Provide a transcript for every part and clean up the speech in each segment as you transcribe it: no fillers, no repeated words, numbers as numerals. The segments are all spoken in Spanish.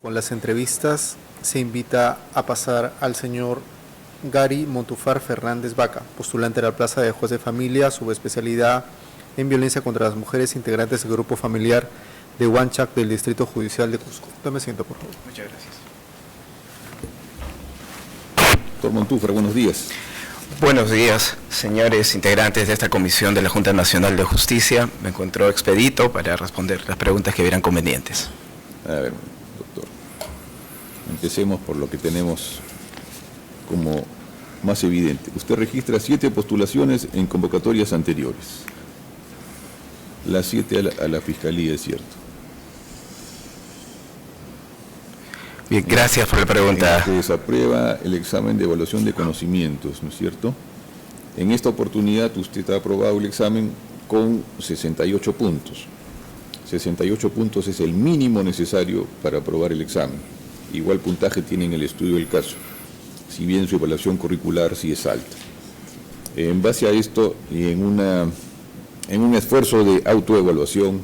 Con las entrevistas se invita a pasar al señor Gary Montúfar Fernández Vaca, postulante a la plaza de juez de familia, subespecialidad en violencia contra las mujeres, integrantes del grupo familiar de Huanchac del Distrito Judicial de Cusco. Dame asiento, por favor. Muchas gracias. Doctor Montúfar, buenos días. Buenos días, señores integrantes de esta comisión de la Junta Nacional de Justicia. Me encuentro expedito para responder las preguntas que vieran convenientes. A ver, doctor, empecemos por lo que tenemos como más evidente. Usted registra 7 postulaciones en convocatorias anteriores. Las 7 a la Fiscalía, es cierto. Bien, gracias por la pregunta. Se desaprueba el examen de evaluación de conocimientos, ¿no es cierto? En esta oportunidad usted ha aprobado el examen con 68 puntos. 68 puntos es el mínimo necesario para aprobar el examen. Igual puntaje tiene en el estudio del caso, si bien su evaluación curricular sí es alta. En base a esto y en un esfuerzo de autoevaluación,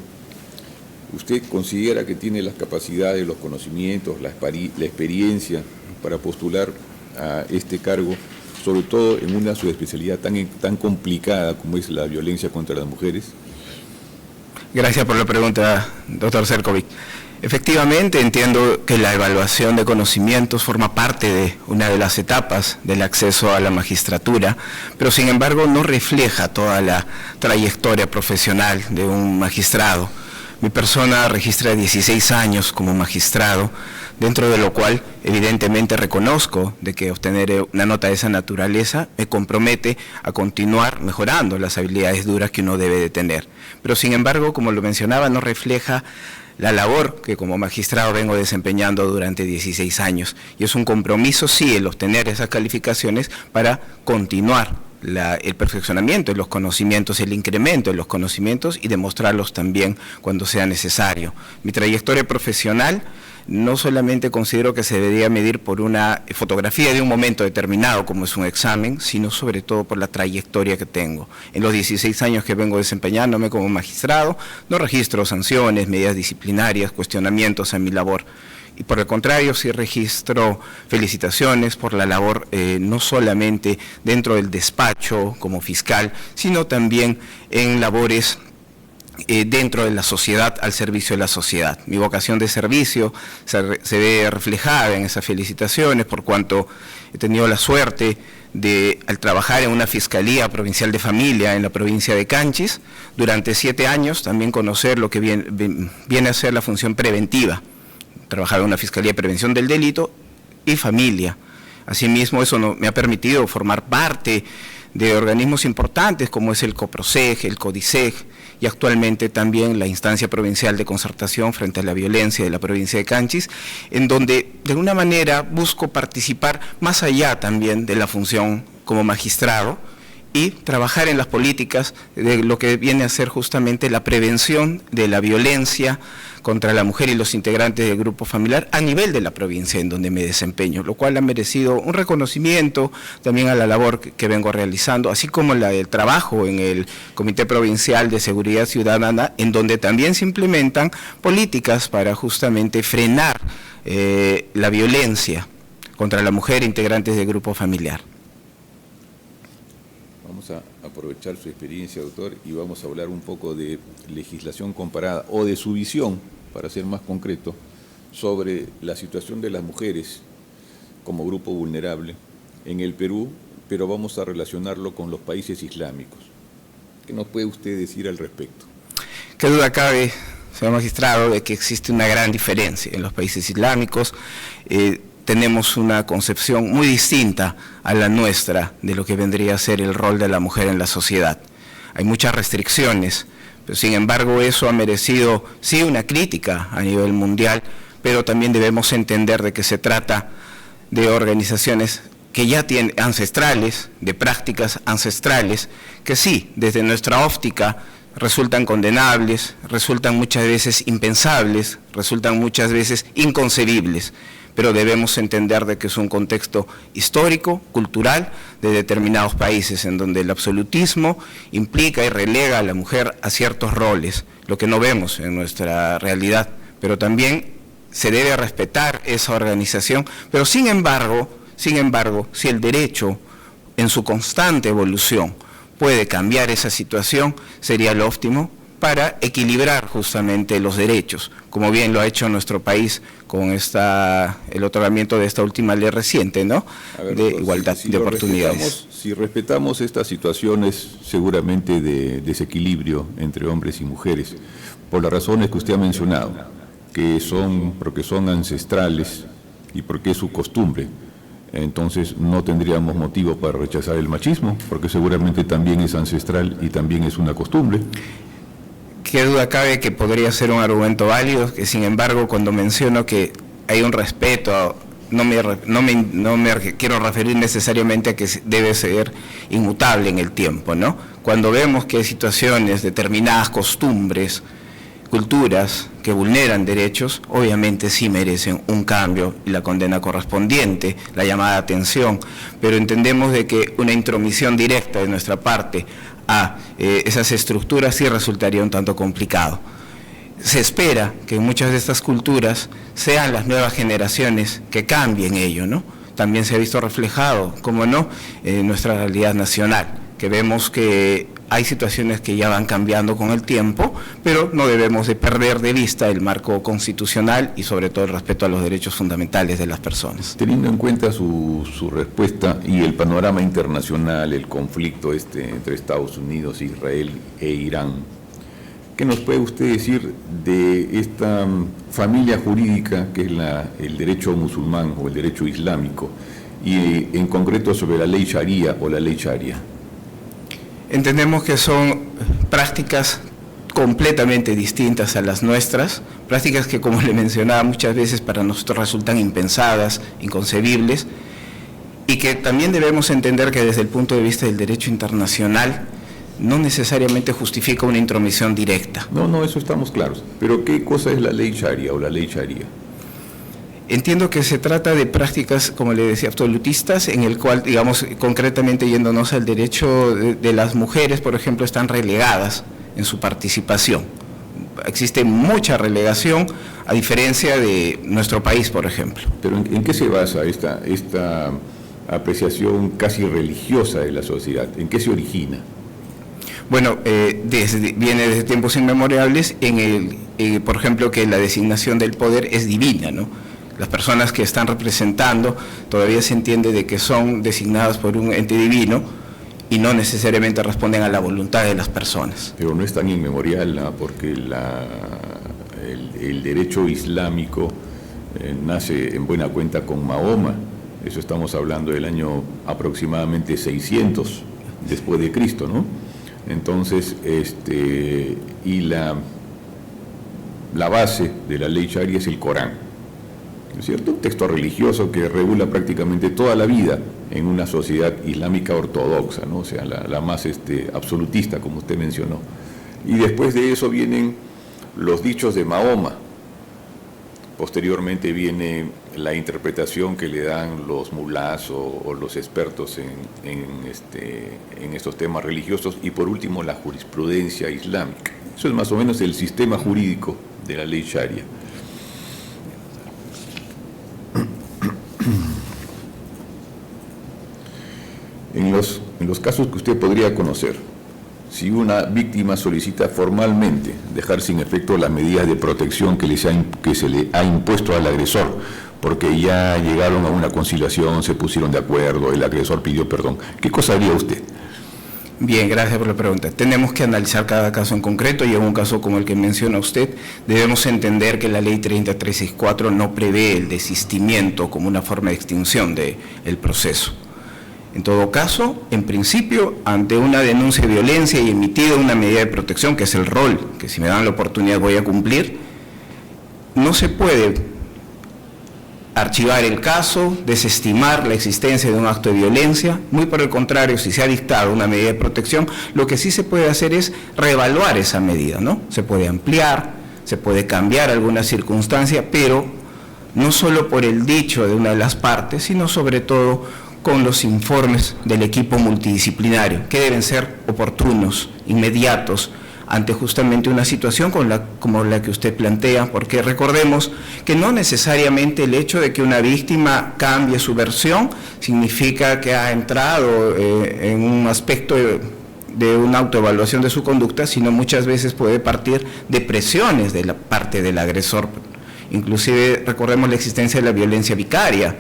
¿usted considera que tiene las capacidades, los conocimientos, la experiencia para postular a este cargo, sobre todo en una subespecialidad tan complicada como es la violencia contra las mujeres? Gracias por la pregunta, doctor Cercovic. Efectivamente, entiendo que la evaluación de conocimientos forma parte de una de las etapas del acceso a la magistratura, pero sin embargo no refleja toda la trayectoria profesional de un magistrado. Mi persona registra 16 años como magistrado, dentro de lo cual evidentemente reconozco de que obtener una nota de esa naturaleza me compromete a continuar mejorando las habilidades duras que uno debe de tener. Pero sin embargo, como lo mencionaba, no refleja la labor que como magistrado vengo desempeñando durante 16 años. Y es un compromiso, sí, el obtener esas calificaciones para continuar el perfeccionamiento de los conocimientos, el incremento de los conocimientos y demostrarlos también cuando sea necesario. Mi trayectoria profesional no solamente considero que se debería medir por una fotografía de un momento determinado como es un examen, sino sobre todo por la trayectoria que tengo. En los 16 años que vengo desempeñándome como magistrado, no registro sanciones, medidas disciplinarias, cuestionamientos a mi labor. Y por el contrario, sí registro felicitaciones por la labor no solamente dentro del despacho como fiscal, sino también en labores dentro de la sociedad, al servicio de la sociedad. Mi vocación de servicio se ve reflejada en esas felicitaciones, por cuanto he tenido la suerte de, al trabajar en una Fiscalía Provincial de Familia en la provincia de Canchis, durante 7 años también conocer lo que viene a ser la función preventiva. Trabajaba en una Fiscalía de Prevención del Delito y Familia. Asimismo, eso me ha permitido formar parte de organismos importantes como es el COPROSEG, el CODISEG y actualmente también la Instancia Provincial de Concertación frente a la Violencia de la provincia de Canchis, en donde de alguna manera busco participar más allá también de la función como magistrado y trabajar en las políticas de lo que viene a ser justamente la prevención de la violencia contra la mujer y los integrantes del grupo familiar a nivel de la provincia en donde me desempeño, lo cual ha merecido un reconocimiento también a la labor que vengo realizando, así como la del trabajo en el Comité Provincial de Seguridad Ciudadana, en donde también se implementan políticas para justamente frenar la violencia contra la mujer e integrantes del grupo familiar. Vamos a aprovechar su experiencia, doctor, y vamos a hablar un poco de legislación comparada o de su visión, para ser más concreto, sobre la situación de las mujeres como grupo vulnerable en el Perú, pero vamos a relacionarlo con los países islámicos. ¿Qué nos puede usted decir al respecto? Qué duda cabe, señor magistrado, de que existe una gran diferencia en los países islámicos. Tenemos una concepción muy distinta a la nuestra de lo que vendría a ser el rol de la mujer en la sociedad. Hay muchas restricciones, pero sin embargo eso ha merecido, sí, una crítica a nivel mundial, pero también debemos entender de que se trata de organizaciones que ya tienen ancestrales, de prácticas ancestrales, que sí, desde nuestra óptica, resultan condenables, resultan muchas veces impensables, resultan muchas veces inconcebibles, pero debemos entender de que es un contexto histórico, cultural, de determinados países, en donde el absolutismo implica y relega a la mujer a ciertos roles, lo que no vemos en nuestra realidad, pero también se debe respetar esa organización, pero sin embargo, si el derecho en su constante evolución puede cambiar esa situación, sería lo óptimo para equilibrar justamente los derechos, como bien lo ha hecho nuestro país con el otorgamiento de esta última ley reciente, ¿no? De igualdad de oportunidades. Si respetamos estas situaciones seguramente de desequilibrio entre hombres y mujeres, por las razones que usted ha mencionado, porque son ancestrales y porque es su costumbre, entonces no tendríamos motivo para rechazar el machismo, porque seguramente también es ancestral y también es una costumbre. Qué duda cabe que podría ser un argumento válido, que sin embargo cuando menciono que hay un respeto, no me quiero referir necesariamente a que debe ser inmutable en el tiempo, ¿no? Cuando vemos que hay situaciones, determinadas costumbres, culturas que vulneran derechos, obviamente sí merecen un cambio y la condena correspondiente, la llamada atención, pero entendemos de que una intromisión directa de nuestra parte a esas estructuras sí resultaría un tanto complicado. Se espera que en muchas de estas culturas sean las nuevas generaciones que cambien ello, ¿no? También se ha visto reflejado, como no, en nuestra realidad nacional, que vemos que hay situaciones que ya van cambiando con el tiempo, pero no debemos de perder de vista el marco constitucional y sobre todo el respeto a los derechos fundamentales de las personas. Teniendo en cuenta su respuesta y el panorama internacional, el conflicto entre Estados Unidos, Israel e Irán, ¿qué nos puede usted decir de esta familia jurídica que es el derecho musulmán o el derecho islámico y en concreto sobre la ley sharia o la ley sharia? Entendemos que son prácticas completamente distintas a las nuestras, prácticas que, como le mencionaba, muchas veces para nosotros resultan impensadas, inconcebibles, y que también debemos entender que desde el punto de vista del derecho internacional no necesariamente justifica una intromisión directa. No, eso estamos claros. Pero ¿qué cosa es la ley sharia o la ley sharia? Entiendo que se trata de prácticas, como le decía, absolutistas, en el cual, digamos, concretamente yéndonos al derecho de las mujeres, por ejemplo, están relegadas en su participación. Existe mucha relegación, a diferencia de nuestro país, por ejemplo. Pero ¿en qué se basa esta apreciación casi religiosa de la sociedad? ¿En qué se origina? Bueno, viene desde tiempos inmemorables, por ejemplo, que la designación del poder es divina, ¿no? Las personas que están representando todavía se entiende de que son designadas por un ente divino y no necesariamente responden a la voluntad de las personas. Pero no es tan inmemorial, ¿no? Porque el derecho islámico nace en buena cuenta con Mahoma. Eso estamos hablando del año aproximadamente 600 después de Cristo, ¿no? Entonces, y la base de la ley sharia es el Corán, ¿no es cierto? Un texto religioso que regula prácticamente toda la vida en una sociedad islámica ortodoxa, ¿no? O sea, la más absolutista, como usted mencionó. Y después de eso vienen los dichos de Mahoma. Posteriormente viene la interpretación que le dan los mulás o los expertos en estos temas religiosos, y por último la jurisprudencia islámica. Eso es más o menos el sistema jurídico de la ley sharia. En los casos que usted podría conocer, si una víctima solicita formalmente dejar sin efecto las medidas de protección que se le ha impuesto al agresor, porque ya llegaron a una conciliación, se pusieron de acuerdo, el agresor pidió perdón, ¿qué cosa haría usted? Bien, gracias por la pregunta. Tenemos que analizar cada caso en concreto, y en un caso como el que menciona usted, debemos entender que la ley 30364 no prevé el desistimiento como una forma de extinción del proceso. En todo caso, en principio, ante una denuncia de violencia y emitida una medida de protección, que es el rol que, si me dan la oportunidad, voy a cumplir, no se puede archivar el caso, desestimar la existencia de un acto de violencia. Muy por el contrario, si se ha dictado una medida de protección, lo que sí se puede hacer es reevaluar esa medida, ¿no? Se puede ampliar, se puede cambiar alguna circunstancia, pero no solo por el dicho de una de las partes, sino sobre todo con los informes del equipo multidisciplinario, que deben ser oportunos, inmediatos, ante justamente una situación como la que usted plantea, porque recordemos que no necesariamente el hecho de que una víctima cambie su versión significa que ha entrado en un aspecto de una autoevaluación de su conducta, sino muchas veces puede partir de presiones de la parte del agresor. Inclusive recordemos la existencia de la violencia vicaria,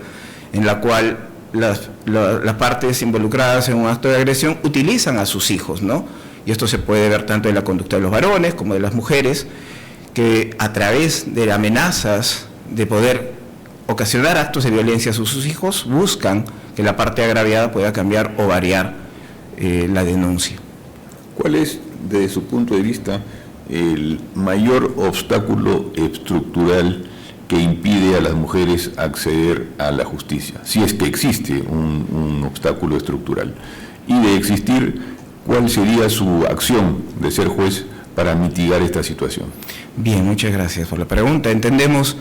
en la cual las partes involucradas en un acto de agresión utilizan a sus hijos, ¿no? Y esto se puede ver tanto en la conducta de los varones como de las mujeres, que a través de amenazas de poder ocasionar actos de violencia a sus hijos, buscan que la parte agraviada pueda cambiar o variar la denuncia. ¿Cuál es, desde su punto de vista, el mayor obstáculo estructural que impide a las mujeres acceder a la justicia? Si es que existe un obstáculo estructural. Y de existir, ¿cuál sería su acción de ser juez para mitigar esta situación? Bien, muchas gracias por la pregunta. Entendemos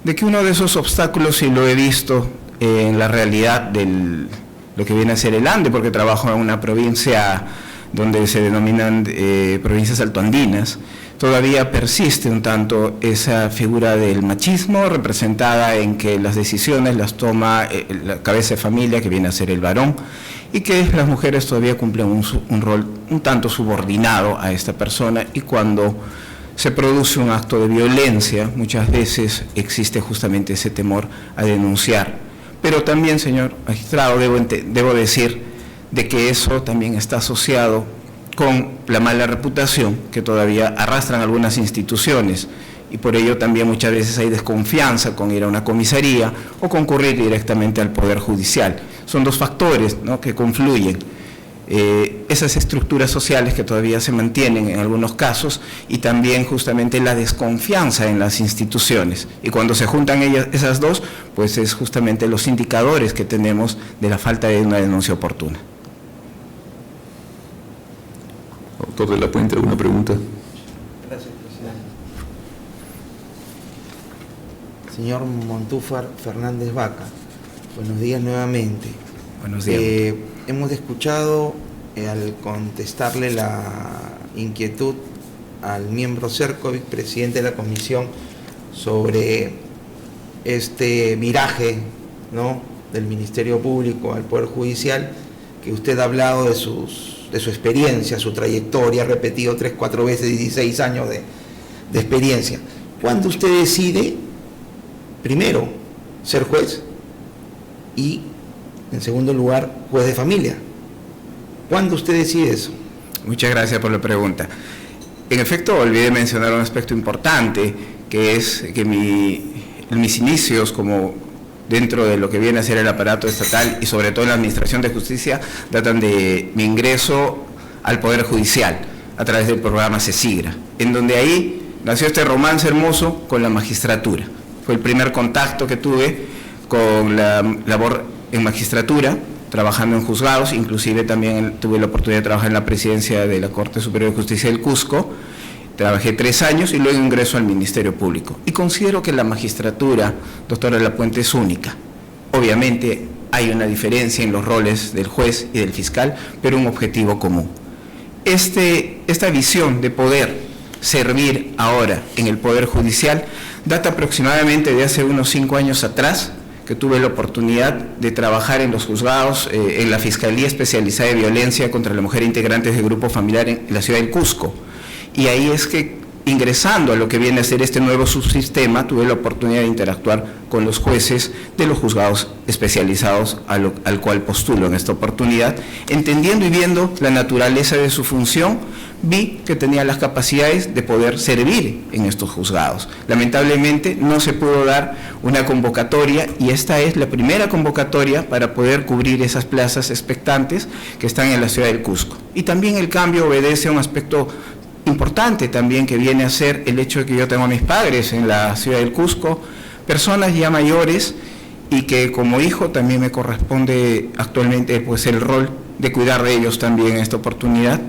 de que uno de esos obstáculos, y lo he visto en la realidad de lo que viene a ser el Ande, porque trabajo en una provincia donde se denominan provincias altoandinas, todavía persiste un tanto esa figura del machismo representada en que las decisiones las toma la cabeza de familia, que viene a ser el varón, y que las mujeres todavía cumplen un rol un tanto subordinado a esta persona, y cuando se produce un acto de violencia, muchas veces existe justamente ese temor a denunciar. Pero también, señor magistrado, debo decir de que eso también está asociado con la mala reputación que todavía arrastran algunas instituciones, y por ello también muchas veces hay desconfianza con ir a una comisaría o concurrir directamente al Poder Judicial. Son dos factores, ¿no?, que confluyen. Esas estructuras sociales que todavía se mantienen en algunos casos, y también justamente la desconfianza en las instituciones. Y cuando se juntan esas dos, pues es justamente los indicadores que tenemos de la falta de una denuncia oportuna. Doctor de la Puente, ¿alguna pregunta? Gracias, presidente. Señor Montúfar Fernández Vaca, buenos días nuevamente. Buenos días. Hemos escuchado al contestarle la inquietud al miembro Cercovic, presidente de la comisión, sobre este viraje, ¿no?, del Ministerio Público al Poder Judicial, que usted ha hablado de su experiencia, su trayectoria, ha repetido 3, 4 veces 16 años de experiencia. ¿Cuándo usted decide, primero, ser juez y, en segundo lugar, juez de familia? ¿Cuándo usted decide eso? Muchas gracias por la pregunta. En efecto, olvidé mencionar un aspecto importante, que es que mis inicios como dentro de lo que viene a ser el aparato estatal y sobre todo en la Administración de Justicia datan de mi ingreso al Poder Judicial a través del programa CESIGRA, en donde ahí nació este romance hermoso con la magistratura. Fue el primer contacto que tuve con la labor en magistratura, trabajando en juzgados, inclusive también tuve la oportunidad de trabajar en la presidencia de la Corte Superior de Justicia del Cusco. Trabajé 3 años y luego ingreso al Ministerio Público. Y considero que la magistratura, doctora de la Puente, es única. Obviamente hay una diferencia en los roles del juez y del fiscal, pero un objetivo común. Esta visión de poder servir ahora en el Poder Judicial data aproximadamente de hace unos 5 años atrás, que tuve la oportunidad de trabajar en los juzgados, en la Fiscalía Especializada de Violencia contra la Mujer integrantes del Grupo Familiar en la ciudad del Cusco. Y ahí es que, ingresando a lo que viene a ser este nuevo subsistema, tuve la oportunidad de interactuar con los jueces de los juzgados especializados al cual postulo en esta oportunidad. Entendiendo y viendo la naturaleza de su función, vi que tenía las capacidades de poder servir en estos juzgados. Lamentablemente no se pudo dar una convocatoria, y esta es la primera convocatoria para poder cubrir esas plazas expectantes que están en la ciudad del Cusco. Y también el cambio obedece a un aspecto importante también, que viene a ser el hecho de que yo tengo a mis padres en la ciudad del Cusco, personas ya mayores, y que como hijo también me corresponde actualmente pues el rol de cuidar de ellos también en esta oportunidad,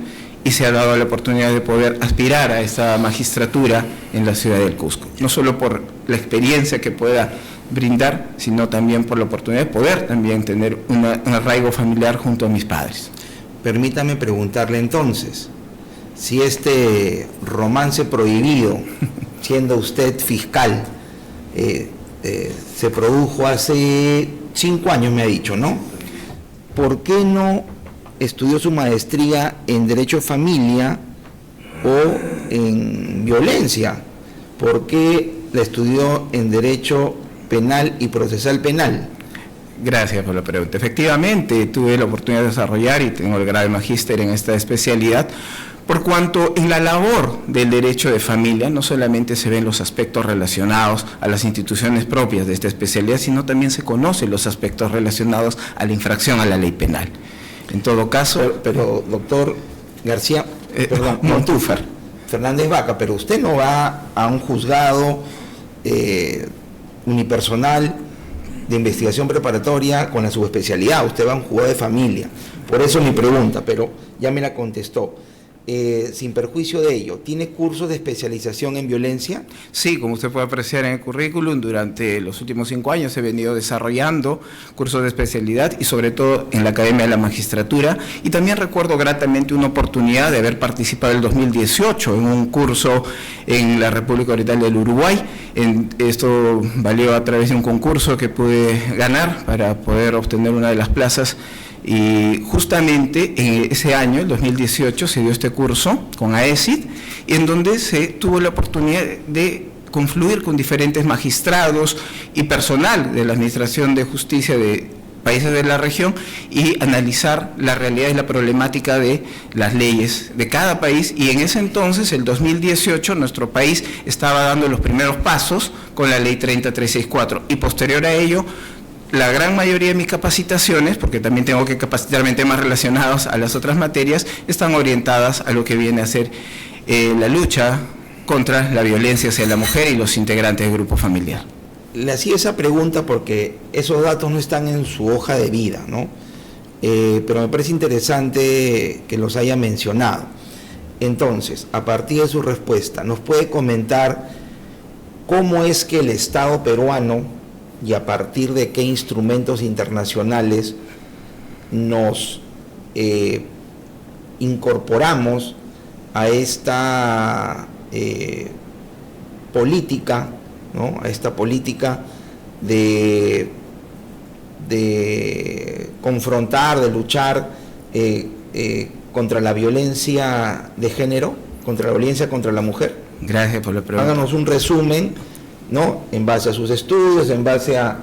y se ha dado la oportunidad de poder aspirar a esta magistratura en la ciudad del Cusco, no solo por la experiencia que pueda brindar, sino también por la oportunidad de poder también tener un arraigo familiar junto a mis padres. Permítame preguntarle entonces, si este romance prohibido, siendo usted fiscal, se produjo hace 5 años, me ha dicho, ¿no? ¿Por qué no estudió su maestría en Derecho de Familia o en Violencia? ¿Por qué la estudió en Derecho Penal y Procesal Penal? Gracias por la pregunta. Efectivamente, tuve la oportunidad de desarrollar y tengo el grado de magíster en esta especialidad, por cuanto en la labor del derecho de familia no solamente se ven los aspectos relacionados a las instituciones propias de esta especialidad, sino también se conocen los aspectos relacionados a la infracción a la ley penal. En todo caso... Pero doctor García, perdón, Montúfar Fernández Baca, pero usted no va a un juzgado unipersonal de investigación preparatoria con la subespecialidad, usted va a un juzgado de familia. Por eso mi pregunta, pero ya me la contestó. Sin perjuicio de ello, ¿tiene cursos de especialización en violencia? Sí, como usted puede apreciar en el currículum, durante los últimos 5 años he venido desarrollando cursos de especialidad y sobre todo en la Academia de la Magistratura, y también recuerdo gratamente una oportunidad de haber participado en el 2018 en un curso en la República Oriental del Uruguay. Esto valió a través de un concurso que pude ganar para poder obtener una de las plazas. Y justamente en ese año, el 2018, se dio este curso con AECID, en donde se tuvo la oportunidad de confluir con diferentes magistrados y personal de la Administración de Justicia de países de la región y analizar la realidad y la problemática de las leyes de cada país. Y en ese entonces, el 2018, nuestro país estaba dando los primeros pasos con la Ley 30364 y posterior a ello, la gran mayoría de mis capacitaciones, porque también tengo que capacitarme en temas relacionados a las otras materias, están orientadas a lo que viene a ser la lucha contra la violencia hacia la mujer y los integrantes del grupo familiar. Le hacía esa pregunta porque esos datos no están en su hoja de vida, ¿no? Pero me parece interesante que los haya mencionado. Entonces, a partir de su respuesta, ¿nos puede comentar cómo es que el Estado peruano y a partir de qué instrumentos internacionales nos incorporamos a esta política, ¿no? A esta política de confrontar, de luchar contra la violencia de género, contra la violencia contra la mujer? Gracias por la pregunta. Háganos un resumen, ¿no? En base a sus estudios, en base a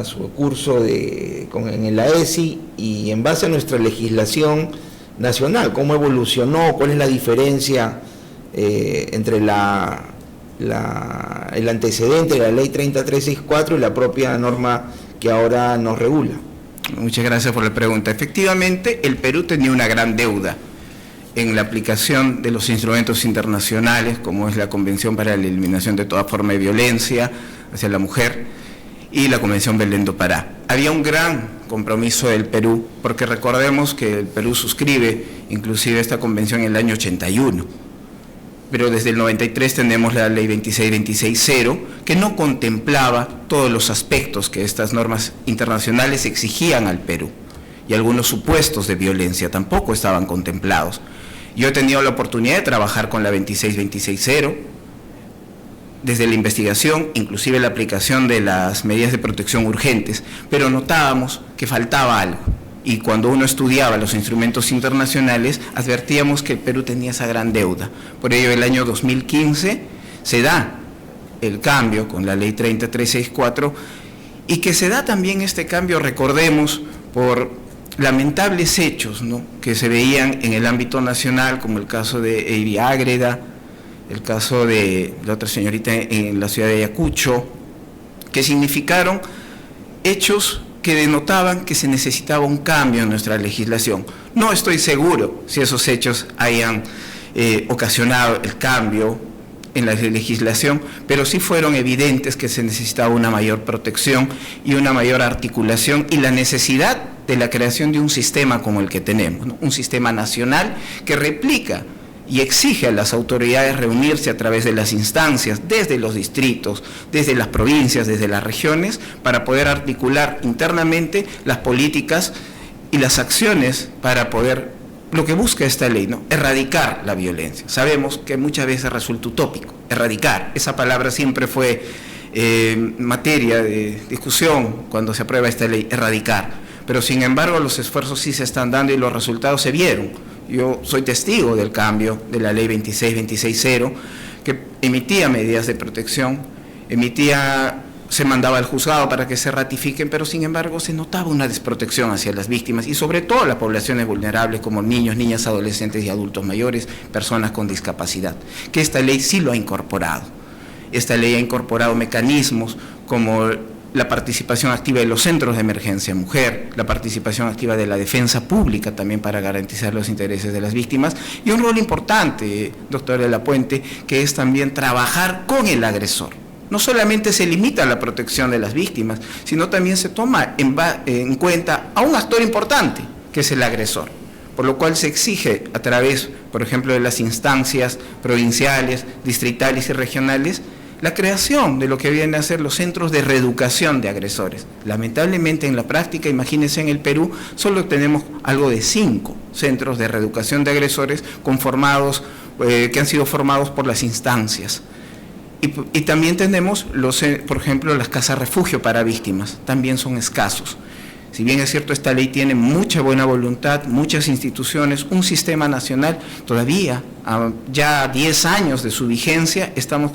su curso en la ESI y en base a nuestra legislación nacional, cómo evolucionó, cuál es la diferencia entre el antecedente de la Ley 30364 y la propia norma que ahora nos regula. Muchas gracias por la pregunta. Efectivamente, el Perú tenía una gran deuda en la aplicación de los instrumentos internacionales, como es la Convención para la Eliminación de toda forma de violencia hacia la mujer y la Convención Belén do Pará. Había un gran compromiso del Perú, porque recordemos que el Perú suscribe inclusive esta convención en el año 81, pero desde el 93 tenemos la Ley 26260, que no contemplaba todos los aspectos que estas normas internacionales exigían al Perú, y algunos supuestos de violencia tampoco estaban contemplados. Yo he tenido la oportunidad de trabajar con la 26260, desde la investigación, inclusive la aplicación de las medidas de protección urgentes, pero notábamos que faltaba algo. Y cuando uno estudiaba los instrumentos internacionales, advertíamos que el Perú tenía esa gran deuda. Por ello, el año 2015 se da el cambio con la Ley 30364, y que se da también este cambio, recordemos, por lamentables hechos, ¿no?, que se veían en el ámbito nacional, como el caso de Eivy Ágreda, el caso de la otra señorita en la ciudad de Ayacucho, que significaron hechos que denotaban que se necesitaba un cambio en nuestra legislación. No estoy seguro si esos hechos hayan ocasionado el cambio en la legislación, pero sí fueron evidentes que se necesitaba una mayor protección y una mayor articulación, y la necesidad de la creación de un sistema como el que tenemos, ¿no?, un sistema nacional que replica y exige a las autoridades reunirse a través de las instancias, desde los distritos, desde las provincias, desde las regiones, para poder articular internamente las políticas y las acciones para poder lo que busca esta ley, ¿no? Erradicar la violencia. Sabemos que muchas veces resulta utópico, erradicar. Esa palabra siempre fue materia de discusión cuando se aprueba esta ley, erradicar. Pero sin embargo los esfuerzos sí se están dando y los resultados se vieron. Yo soy testigo del cambio de la ley 26.260, que emitía medidas de protección, se mandaba al juzgado para que se ratifiquen, pero sin embargo se notaba una desprotección hacia las víctimas y sobre todo las poblaciones vulnerables como niños, niñas, adolescentes y adultos mayores, personas con discapacidad, que esta ley sí lo ha incorporado. Esta ley ha incorporado mecanismos como la participación activa de los centros de emergencia mujer, la participación activa de la defensa pública también para garantizar los intereses de las víctimas y un rol importante, doctora de la Puente, que es también trabajar con el agresor. No solamente se limita a la protección de las víctimas, sino también se toma en cuenta a un actor importante, que es el agresor, por lo cual se exige a través, por ejemplo, de las instancias provinciales, distritales y regionales, la creación de lo que vienen a ser los centros de reeducación de agresores. Lamentablemente en la práctica, imagínense, en el Perú solo tenemos algo de 5 centros de reeducación de agresores conformados, que han sido formados por las instancias. Y también tenemos, por ejemplo, las casas refugio para víctimas, también son escasos. Si bien es cierto, esta ley tiene mucha buena voluntad, muchas instituciones, un sistema nacional, todavía, ya 10 años de su vigencia, estamos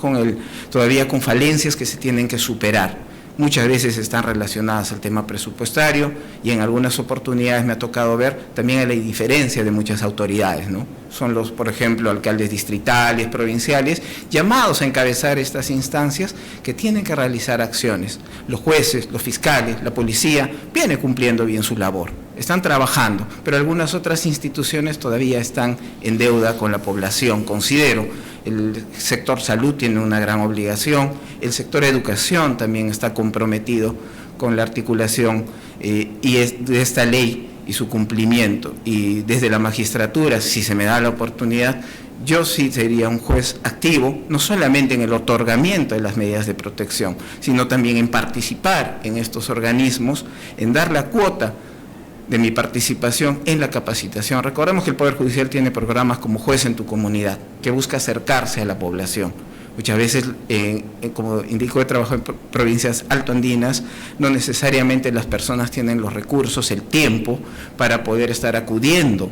todavía con falencias que se tienen que superar. Muchas veces están relacionadas al tema presupuestario y en algunas oportunidades me ha tocado ver también la indiferencia de muchas autoridades, ¿no? Son por ejemplo, alcaldes distritales, provinciales, llamados a encabezar estas instancias que tienen que realizar acciones. Los jueces, los fiscales, la policía, vienen cumpliendo bien su labor, están trabajando, pero algunas otras instituciones todavía están en deuda con la población, considero. El sector salud tiene una gran obligación, el sector educación también está comprometido con la articulación de esta ley y su cumplimiento, y desde la magistratura, si se me da la oportunidad, yo sí sería un juez activo, no solamente en el otorgamiento de las medidas de protección, sino también en participar en estos organismos, en dar la cuota de mi participación en la capacitación. Recordemos que el Poder Judicial tiene programas como Juez en tu Comunidad, que busca acercarse a la población. Muchas veces, como indico, he trabajado en provincias altoandinas, no necesariamente las personas tienen los recursos, el tiempo para poder estar acudiendo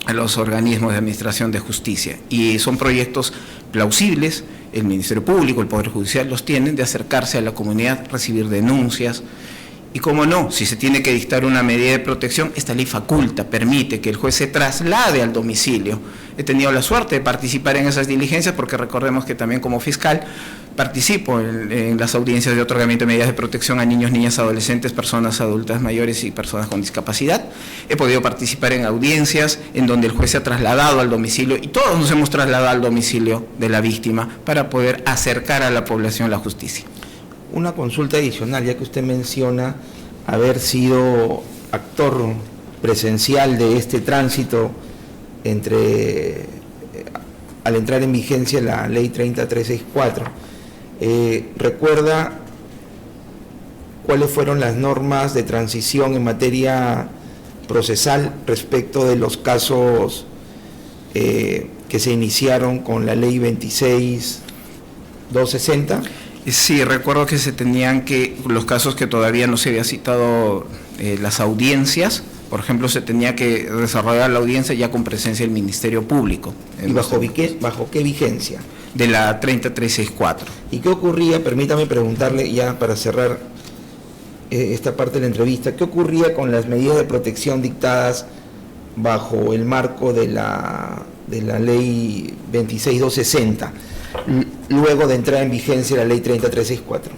a los organismos de administración de justicia. Y son proyectos plausibles, el Ministerio Público, el Poder Judicial los tienen, de acercarse a la comunidad, recibir denuncias. Y cómo no, si se tiene que dictar una medida de protección, esta ley faculta, permite que el juez se traslade al domicilio. He tenido la suerte de participar en esas diligencias porque recordemos que también como fiscal participo en las audiencias de otorgamiento de medidas de protección a niños, niñas, adolescentes, personas adultas mayores y personas con discapacidad. He podido participar en audiencias en donde el juez se ha trasladado al domicilio y todos nos hemos trasladado al domicilio de la víctima para poder acercar a la población la justicia. Una consulta adicional, ya que usted menciona haber sido actor presencial de este tránsito al entrar en vigencia la ley 30364, ¿recuerda cuáles fueron las normas de transición en materia procesal respecto de los casos que se iniciaron con la ley 26.260? Sí, recuerdo que se tenían los casos que todavía no se había citado las audiencias, por ejemplo, se tenía que desarrollar la audiencia ya con presencia del Ministerio Público. ¿Y bajo qué vigencia? De la 30364. ¿Y qué ocurría? Permítame preguntarle ya para cerrar esta parte de la entrevista, ¿qué ocurría con las medidas de protección dictadas bajo el marco de la ley 26.260? Luego de entrar en vigencia la ley 30364.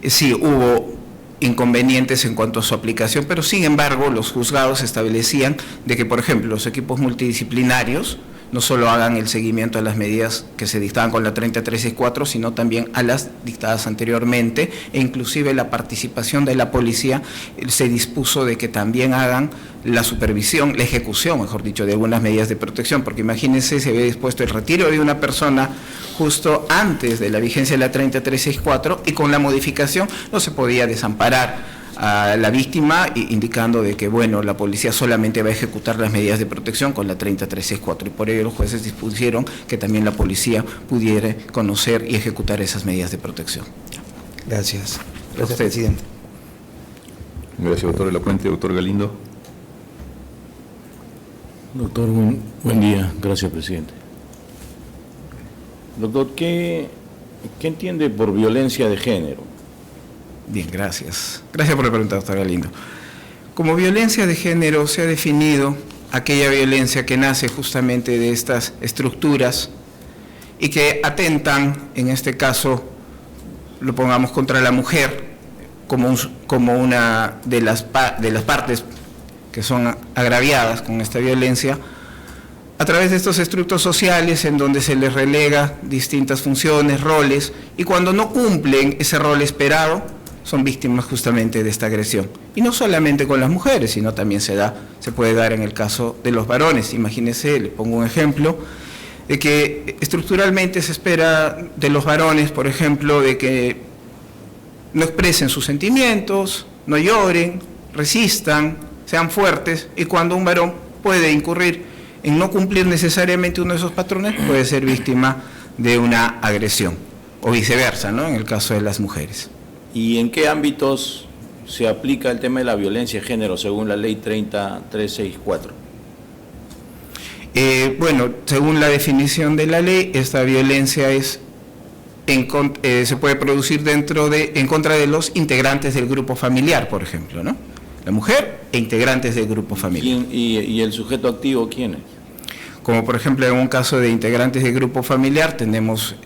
Sí, hubo inconvenientes en cuanto a su aplicación, pero sin embargo los juzgados establecían de que, por ejemplo, los equipos multidisciplinarios no solo hagan el seguimiento a las medidas que se dictaban con la 30364, sino también a las dictadas anteriormente, e inclusive la participación de la policía se dispuso de que también hagan la supervisión, la ejecución, mejor dicho, de algunas medidas de protección, porque imagínense, se había dispuesto el retiro de una persona justo antes de la vigencia de la 30364 y con la modificación no se podía desamparar a la víctima, indicando de que, bueno, la policía solamente va a ejecutar las medidas de protección con la 30364, y por ello los jueces dispusieron que también la policía pudiera conocer y ejecutar esas medidas de protección. Gracias. Gracias, presidente. Gracias, doctor de la Puente. Doctor Galindo. Doctor, buen día. Gracias, presidente. Doctor, ¿qué entiende por violencia de género? Bien, gracias. Gracias por la pregunta, doctor Galindo. Como violencia de género se ha definido aquella violencia que nace justamente de estas estructuras y que atentan, en este caso, lo pongamos contra la mujer como una de las partes que son agraviadas con esta violencia, a través de estos estructos sociales en donde se les relega distintas funciones, roles, y cuando no cumplen ese rol esperado, son víctimas justamente de esta agresión. Y no solamente con las mujeres, sino también se puede dar en el caso de los varones. Imagínense, le pongo un ejemplo, de que estructuralmente se espera de los varones, por ejemplo, de que no expresen sus sentimientos, no lloren, resistan, sean fuertes, y cuando un varón puede incurrir en no cumplir necesariamente uno de esos patrones, puede ser víctima de una agresión, o viceversa, ¿no?, en el caso de las mujeres. ¿Y en qué ámbitos se aplica el tema de la violencia de género según la ley 30364? Bueno, según la definición de la ley, esta violencia se puede producir en contra de los integrantes del grupo familiar, por ejemplo, ¿no? La mujer e integrantes del grupo familiar. ¿Y el sujeto activo quién es? Como por ejemplo en un caso de integrantes del grupo familiar tenemos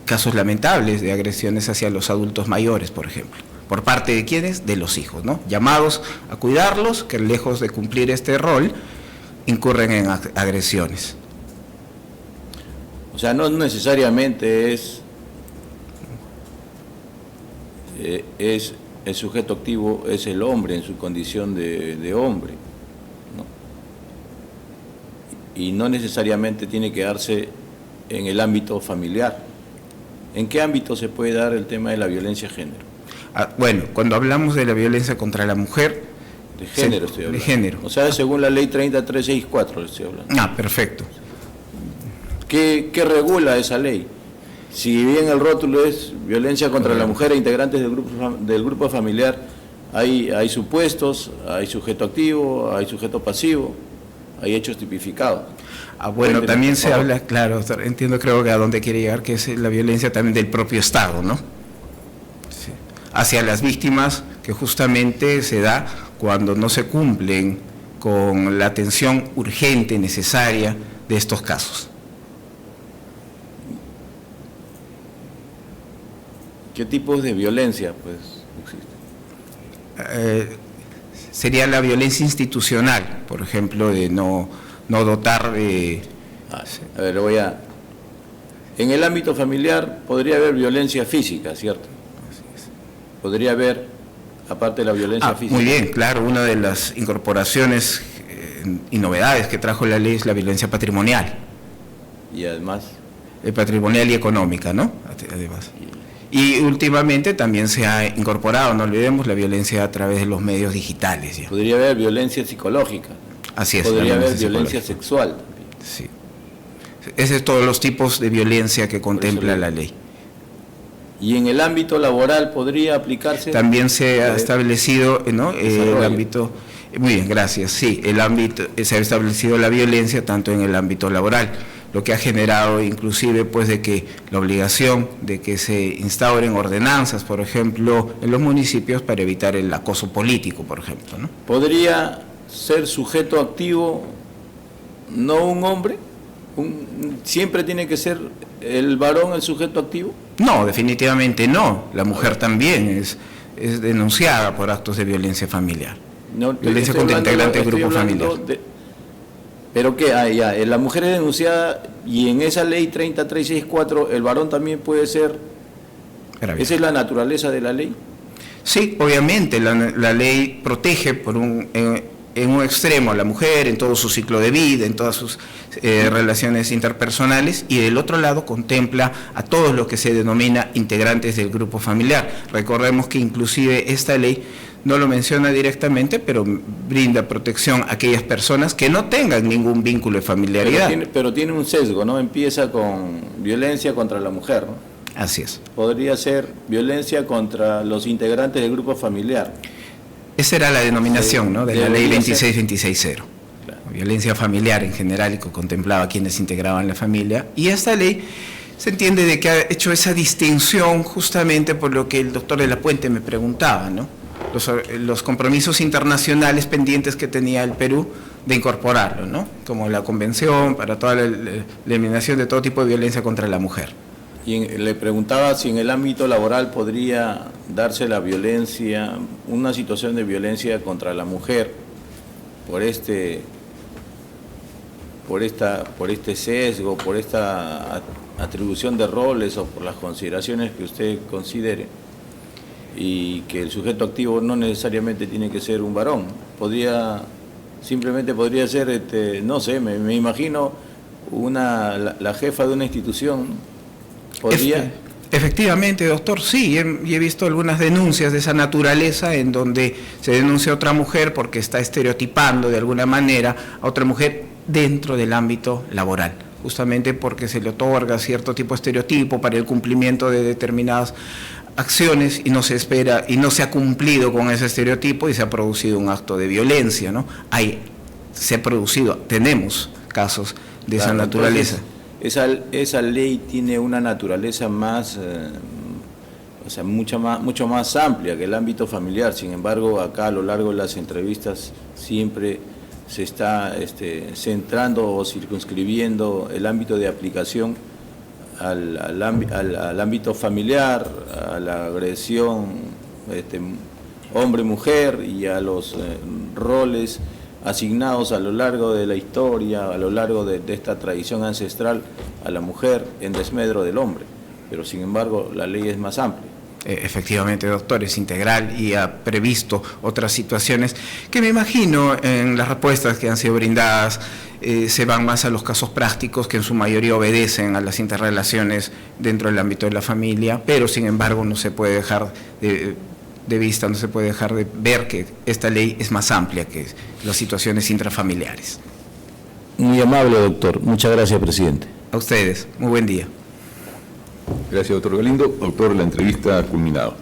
casos lamentables de agresiones hacia los adultos mayores, por ejemplo. ¿Por parte de quiénes? De los hijos, ¿no? Llamados a cuidarlos, que lejos de cumplir este rol, incurren en agresiones. O sea, no necesariamente es el sujeto activo, es el hombre en su condición de hombre, ¿no? Y no necesariamente tiene que darse en el ámbito familiar. ¿En qué ámbito se puede dar el tema de la violencia de género? Bueno, cuando hablamos de la violencia contra la mujer... De género estoy hablando. De género. O sea, según la ley 30364 estoy hablando. Perfecto. ¿Qué regula esa ley? Si bien el rótulo es violencia contra la mujer e integrantes del grupo familiar, hay supuestos, hay sujeto activo, hay sujeto pasivo, hay hechos tipificados. Bueno, también se habla, claro, entiendo, creo que a dónde quiere llegar, que es la violencia también del propio Estado, ¿no? Sí. Hacia las víctimas, que justamente se da cuando no se cumplen con la atención urgente, necesaria de estos casos. ¿Qué tipos de violencia, pues, existen? Sería la violencia institucional, por ejemplo, de no dotar de... A ver, en el ámbito familiar podría haber violencia física, ¿cierto? Podría haber, aparte de la violencia física. Muy bien, claro, una de las incorporaciones y novedades que trajo la ley es la violencia patrimonial. Y además... Patrimonial y económica, ¿no? Además. Y últimamente también se ha incorporado, no olvidemos, la violencia a través de los medios digitales. ¿Ya? Podría haber violencia psicológica. Así es. Podría haber violencia sexual. Sí. Esos son todos los tipos de violencia que contempla la ley. ¿Y en el ámbito laboral podría aplicarse? También se ha establecido, ¿no?, el ámbito... Muy bien, gracias. Sí, se ha establecido la violencia tanto en el ámbito laboral, lo que ha generado inclusive pues de que la obligación de que se instauren ordenanzas, por ejemplo, en los municipios para evitar el acoso político, por ejemplo, ¿no? ¿Podría ser sujeto activo no un hombre? ¿Siempre tiene que ser el varón el sujeto activo? No, definitivamente no. La mujer también es denunciada por actos de violencia familiar. No, violencia contra integrantes del grupo familiar. ¿Pero qué? La mujer es denunciada y en esa ley 30364 el varón también puede ser... ¿Esa es la naturaleza de la ley? Sí, obviamente, la ley protege en un extremo a la mujer, en todo su ciclo de vida, en todas sus relaciones interpersonales, y del otro lado contempla a todos los que se denomina integrantes del grupo familiar. Recordemos que inclusive esta ley no lo menciona directamente, pero brinda protección a aquellas personas que no tengan ningún vínculo de familiaridad. Pero tiene un sesgo, ¿no? Empieza con violencia contra la mujer, ¿no? Así es. Podría ser violencia contra los integrantes del grupo familiar. Esa era la denominación, ¿no?, de la ley Debería ser. 26260. Claro. Violencia familiar en general, y que contemplaba a quienes integraban la familia. Y esta ley se entiende de que ha hecho esa distinción justamente por lo que el doctor de la Puente me preguntaba, ¿no? Los compromisos internacionales pendientes que tenía el Perú de incorporarlo, ¿no? Como la Convención para toda la eliminación de todo tipo de violencia contra la mujer. Y le preguntaba si en el ámbito laboral podría darse la violencia, una situación de violencia contra la mujer por este sesgo, por esta atribución de roles o por las consideraciones que usted considere, y que el sujeto activo no necesariamente tiene que ser un varón, simplemente podría ser, no sé, me imagino la jefa de una institución, podría... Efectivamente, doctor, sí, y he visto algunas denuncias de esa naturaleza en donde se denuncia a otra mujer porque está estereotipando de alguna manera a otra mujer dentro del ámbito laboral, justamente porque se le otorga cierto tipo de estereotipo para el cumplimiento de determinadas acciones y no se espera y no se ha cumplido con ese estereotipo y se ha producido un acto de violencia, ¿no? Tenemos casos de esa naturaleza. Esa ley tiene una naturaleza más, mucho más amplia que el ámbito familiar. Sin embargo, acá a lo largo de las entrevistas siempre se está centrando o circunscribiendo el ámbito de aplicación al ámbito familiar, a la agresión hombre-mujer y a los roles asignados a lo largo de la historia, a lo largo de esta tradición ancestral a la mujer en desmedro del hombre. Pero sin embargo la ley es más amplia. Efectivamente, doctor, es integral y ha previsto otras situaciones que me imagino en las respuestas que han sido brindadas se van más a los casos prácticos que en su mayoría obedecen a las interrelaciones dentro del ámbito de la familia, pero sin embargo no se puede dejar de vista, no se puede dejar de ver que esta ley es más amplia que las situaciones intrafamiliares. Muy amable, doctor. Muchas gracias, presidente. A ustedes, muy buen día. Gracias, doctor Galindo. Doctor, la entrevista ha culminado.